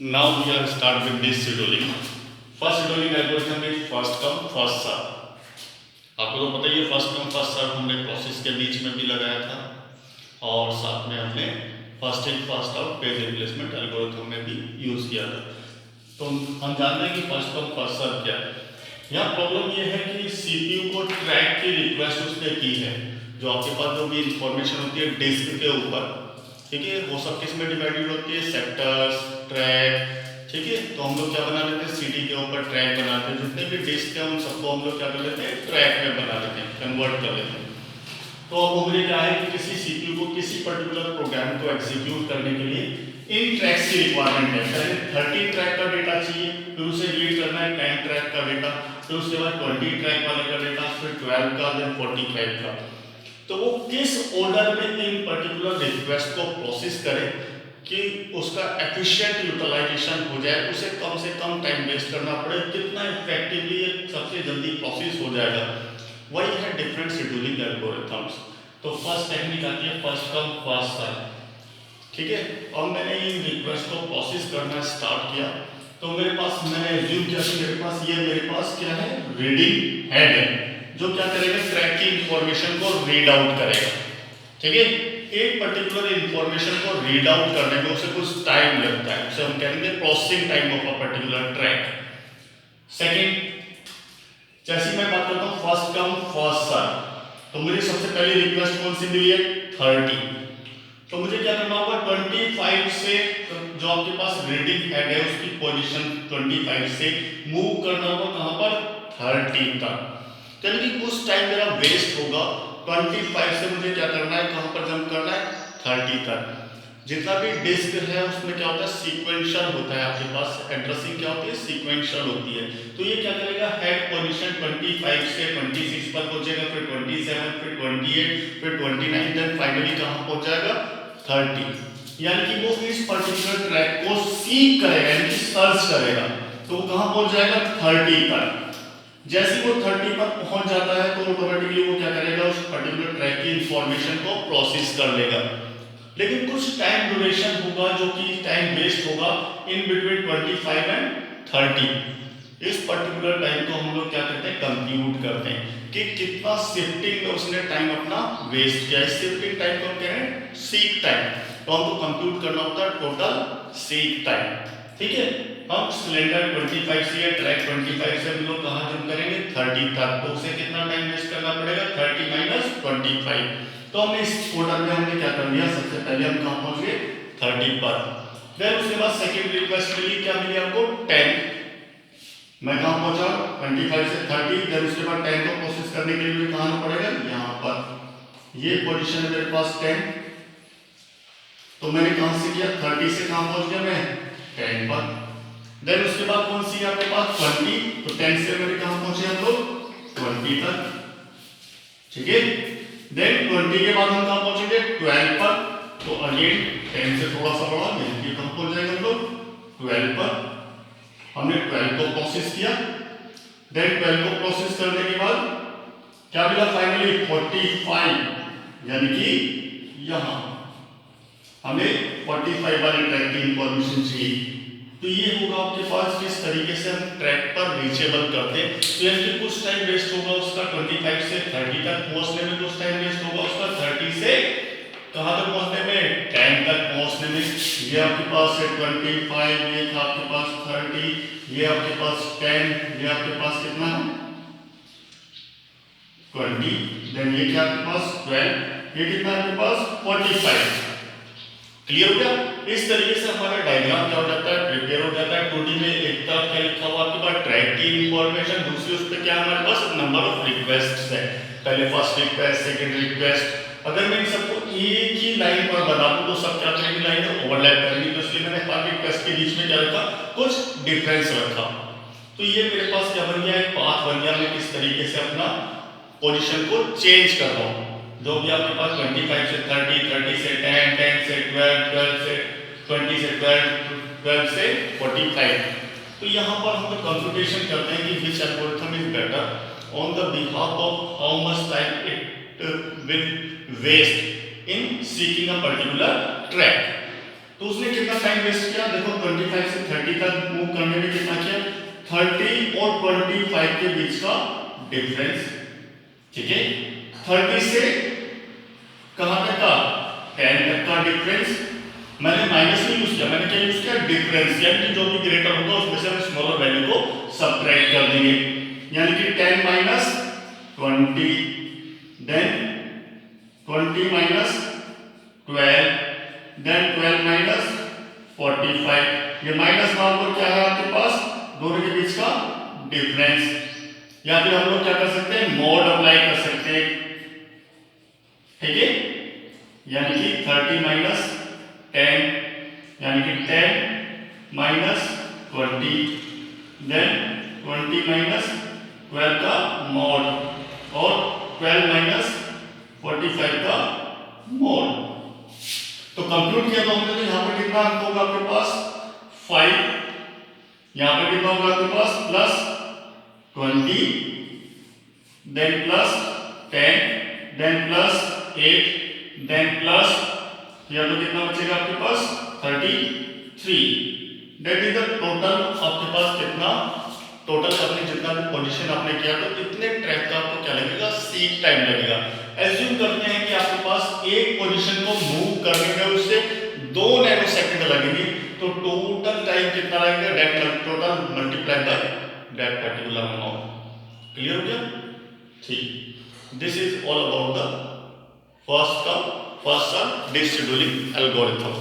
Now we are start with this scheduling. First scheduling algorithm is first come first serve. आपको तो पता ही है first come first serve हमने process के बीच में भी लगाया था और साथ में हमने first in first out page replacement algorithm में भी यूज किया था। तो हम जानते हैं कि फर्स्ट कम फर्स्ट सर्व क्या है। यहाँ प्रॉब्लम ये है कि सीपीयू को ट्रैक की रिक्वेस्ट उसने की है, जो आपके पास जो भी इंफॉर्मेशन होती है डिस्क के ऊपर, ठीक है, वो सब किस में डिवाइडेड होती है, सेक्टर्स, ट्रैक, ठीक है। तो हम लोग क्या बना लेते हैं, सीडी के ऊपर ट्रैक बनाते हैं, जितने भी डिस्क है उन सबको हम लोग क्या कर लेते हैं, ट्रैक में बना लेते हैं, कन्वर्ट कर लेते हैं। तो अब मुझे क्या है कि किसी सीपीयू को किसी पर्टिकुलर प्रोग्राम को एग्जीक्यूट करने के लिए इन ट्रैक्स की रिक्वायरमेंट है। पहले 30 ट्रैक का डेटा चाहिए, फिर उसे रीड करना है 10 ट्रैक का डेटा, फिर उसके बाद 20 ट्रैक वाले का डेटा, फिर 12 का, देन 45 का। तो वो किस ऑर्डर में इन पर्टिकुलर रिक्वेस्ट को प्रोसेस करे कि उसका एफिशिएंट यूटिलाइजेशन हो जाए, उसे कम से कम टाइम वेस्ट करना पड़े, कितना इफेक्टिवली ये सबसे जल्दी प्रोसेस हो जाएगा, वही है डिफरेंट शेड्यूलिंग एल्गोरिथम्स। तो फर्स्ट टेक्निक आती है फर्स्ट कम फर्स्ट सर्व, ठीक है। अब मैंने इन रिक्वेस्ट को प्रोसेस करना स्टार्ट किया, तो मेरे पास मैंने एज्यूम किया कि मेरे पास क्या है, रीडिंग हेड है, जो क्या करेगा, ट्रैक की इंफॉर्मेशन को रीड आउट करेगा, ठीक है। एक पर्टिकुलर इंफॉर्मेशन को रीड आउट करने में उसे कुछ टाइम लगता है, उसे हम कहेंगे processing time of a particular track. Second, जैसी मैं बात करता हूँ फर्स्ट कम फर्स्ट सर्व, तो मुझे सबसे पहले रिक्वेस्ट कौन सी मिली है, 30। तो मुझे क्या करना होगा, 25 से जो आपके पास रीडिंग हेड है उसकी पोजीशन 25 से मूव करना होगा कहां पर, 30 तक। यानी कि कुछ टाइम मेरा वेस्ट होगा, 25 से मुझे क्या करना है, कहां पर जंप करना है, 30 तक। जितना भी डिस्क है उसमें क्या होता है, सीक्वेंशियल होता है, आपके पास एड्रेसिंग क्या होती है, सीक्वेंशियल होती है। तो ये क्या करेगा, हेड पोजीशन 25 से 26 पर पहुंचेगा, फिर 27, फिर 28, फिर 29, देन फाइनली कहां पहुंच जाएगा, 30। यानी कि वो इस पर्टिकुलर ट्रैक को सीक करेगा, यानी कि सर्च करेगा, तो वो कहां पहुंच जाएगा, 30 पर। जैसे वो 30 पर पहुंच जाता है तो ऑटोमेटिकली वो क्या करेगा, उस पर्टिकुलर ट्रैक की इंफॉर्मेशन को प्रोसेस कर लेगा। लेकिन कुछ टाइम ड्यूरेशन होगा, जो कि टाइम वेस्ट होगा इन बिटवीन 25 एंड 30। इस पर्टिकुलर टाइम को हम लोग क्या करते हैं, कंप्यूट करते हैं कि कितना शिफ्टिंग में उसने टाइम अपना वेस्ट किया। इस शिफ्टिंग टाइम को हम कह रहे हैं सीक टाइम, तो हमको कंप्यूट करना होता है टोटल सीक टाइम, ठीक है। हम सिलेंडर 25 से या ट्रैक 25 से हम लोग कहां जंप करेंगे, 30 तक, तो उसे कितना टाइम वेस्ट करना पड़ेगा, 30 माइनस 25। तो हमने इस ऑर्डर में हमने क्या कर दिया, सबसे पहले हम कहां पहुंच गए, 30 पर। फिर उसके बाद सेकंड रिक्वेस्ट मिली, क्या मिली आपको, 10। मैं कहां पहुंचा, 25 से 30, देन उसके बाद 10 को प्रोसेस करने के लिए मुझे कहां आना पड़ेगा, यहां पर। ये पोजीशन है मेरे पास 10, तो मैंने कहां से किया, 30 से कहां पहुंच गया मैं, 10 पर। देन उसके बाद कौन सी है आपके पास, 20, तो 10 से मैंने कहां पहुंचे हम लोग, 20 तक, ठीक है। देन 20 के बाद हम कहां पहुंचेंगे, 12 पर, तो अगेन 10 से थोड़ा सा बड़ा, यानी कि कहां पहुंच जाएंगे हम लोग, 12 पर। हमने 12 को प्रोसेस किया, देन 12 को प्रोसेस करने के बाद क्या मिला, फाइनली 45, यानी कि यहां हमें 45 वाले ट्रैक की इंफॉर्मेशन चाहिए। तो ये होगा आपके पास किस तरीके से हम ट्रैक पर रीचेबल करते हैं। तो यानी कि कुछ टाइम वेस्ट होगा उसका 25 से 30 तक पहुंचने में, कुछ टाइम वेस्ट होगा उसका 30 से कहां तक पहुंचने में, 10 तक पहुंचने में। ये आपके पास है 25, ये था आपके पास 30, ये आपके पास 10, ये आपके पास कितना है, 20, देन ये क्या आपके पास 12, ये कितना आपके पास 45। क्लियर हो गया। इस तरीके से हमारा डायग्राम क्या हो जाता है, प्रिपेयर हो जाता है। 2D में एक तरफ क्या लिखा हुआ आपके पास, ट्रैक की इंफॉर्मेशन, दूसरी उस पे क्या हमारे पास नंबर ऑफ रिक्वेस्ट्स है, पहले फर्स्ट रिक्वेस्ट, सेकंड रिक्वेस्ट। अगर मैं इन सबको एक ही लाइन पर बना दूं तो सब क्या करेंगे, लाइन ओवरलैप करेंगे, तो इसलिए मैंने हर रिक्वेस्ट के बीच में क्या रखा, कुछ डिफरेंस रखा। तो ये मेरे पास क्या बन गया, एक पाथ बन गया, मैं किस तरीके से अपना पोजीशन को चेंज कर रहा हूं। जो भी आपके पास 25 से 30, 30 से 10, 10 से 12, 12 से 20 से 12, 12 से 45। तो यहाँ पर हम लोग कंप्यूटेशन करते हैं कि which algorithm is better on the behalf of how much time it will waste in seeking a particular track. तो उसने कितना टाइम वेस्ट किया, देखो 25 से 30 तक मूव करने में कितना किया, 30 और 25 के बीच का डिफरेंस, ठीक है। 30 से कहां तक का, 10 तक का डिफरेंस। मैंने माइनस नहीं यूज किया, मैंने क्या यूज किया, डिफरेंस, यानी कि जो भी ग्रेटर होगा उसमें से हम स्मॉलर वैल्यू को सबट्रैक्ट कर देंगे, यानी कि 10 minus 20, then 20 minus 12, then 12 minus 45। ये माइनस मान लो क्या है आपके पास, दोनों के बीच का डिफरेंस, या फिर हम लोग क्या कर सकते हैं, मॉड अप्लाई कर सकते हैं, ठीक है। यानी कि 30 माइनस 10, यानी कि 10 माइनस 20, देन 20 माइनस 12 का मॉड, और 12 माइनस 45 का मॉड। तो कंप्यूट किया तो हमने, तो यहाँ पे कितना अंक होगा आपके पास, 5, यहाँ पे कितना होगा आपके पास, plus 20, then plus 10, then plus 8, then plus, या तो कितना बचेगा आपके पास 33। दैट इज द टोटल आपके पास कितना, टोटल आपने जितना भी पोजीशन आपने किया, तो इतने ट्रैक का आपको क्या लगेगा, सीक टाइम लगेगा। एज्यूम करते हैं कि आपके पास एक पोजीशन को मूव करने में उससे 2 नैनो सेकंड लगेंगे, तो टोटल टाइम कितना लगेगा, that total multiply by that particular amount. Clear हो गया, ठीक। This is all about the first serve dish scheduling algorithm.